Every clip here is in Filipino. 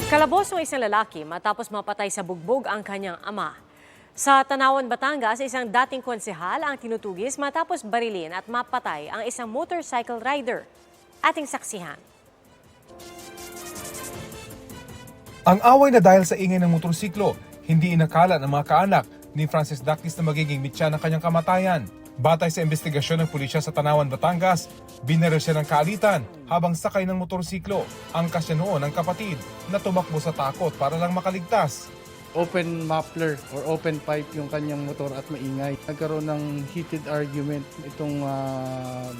Kalabos ng isang lalaki matapos mapatay sa bugbog ang kanyang ama. Sa Tanawan, Batangas, isang dating konsehal ang tinutugis matapos barilin at mapatay ang isang motorcycle rider. Ating saksihan. Ang away na dahil sa ingay ng motorsiklo, hindi inakala ng mga kaanak ni Francis Dactis na magiging mitya ng kanyang kamatayan. Batay sa investigasyon ng pulisya sa Tanawan, Batangas, binaril siya ng kaalitan habang sakay ng motorsiklo. Angkas siya noon ng kapatid na tumakbo sa takot para lang makaligtas. Open muffler or open pipe yung kanyang motor at maingay. Nagkaroon ng heated argument itong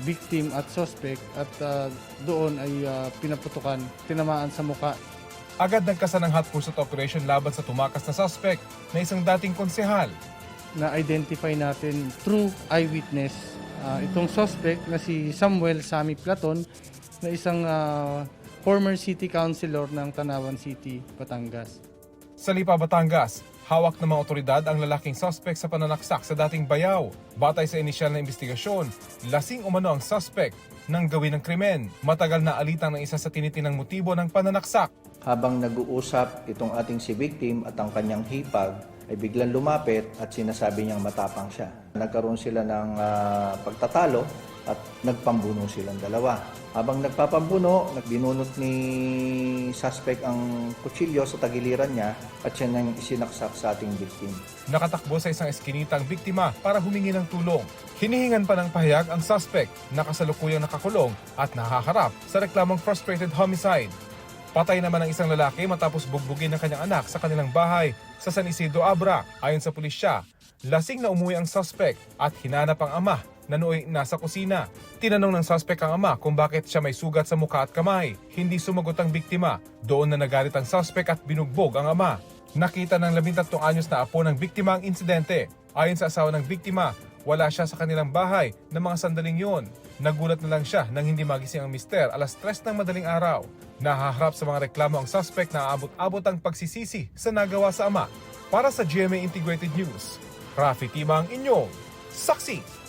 victim at suspect at doon ay pinaputukan, tinamaan sa muka. Agad nagkasa ng hot pursuit operation laban sa tumakas na suspect na isang dating konsehal. Na-identify natin through eyewitness itong suspect na si Samuel Sammy Platon na isang former city councilor ng Tanawan City, Batangas. Sa Lipa, Batangas, hawak ng mga otoridad ang lalaking suspect sa pananaksak sa dating bayaw. Batay sa inisyal na investigasyon, lasing umano ang suspect nang gawin ng krimen. Matagal na alitang ng isa sa tinitinang motibo ng pananaksak. Habang nag-uusap itong ating si victim at ang kanyang hipag, ay biglang lumapit at sinasabi niyang matapang siya. Nagkaroon sila ng pagtatalo at nagpambuno silang dalawa. Habang nagpapambuno, binunot ni suspect ang kutsilyo sa tagiliran niya at siya nang isinaksak sa ating victim. Nakatakbo sa isang eskinita ang biktima para humingi ng tulong. Hinihingan pa ng pahayag ang suspect na kasalukuyang nakakulong at nahaharap sa reklamong frustrated homicide. Patay naman ang isang lalaki matapos bugbugin ng kanyang anak sa kanilang bahay sa San Isidro, Abra. Ayon sa pulisya, lasing na umuwi ang suspect at hinanap ang ama na nooy nasa kusina. Tinanong ng suspect ang ama kung bakit siya may sugat sa mukha at kamay. Hindi sumagot ang biktima. Doon na nagalit ang suspect at binugbog ang ama. Nakita ng 13 anyos na apo ng biktima ang insidente. Ayon sa asawa ng biktima, wala siya sa kanilang bahay ng mga sandaling yun. Nagulat na lang siya nang hindi magising ang mister alas 3 ng madaling araw. Nahaharap sa mga reklamo ang suspect na abot-abot ang pagsisisi sa nagawa sa ama. Para sa GMA Integrated News, Rafi Timang, inyong saksi.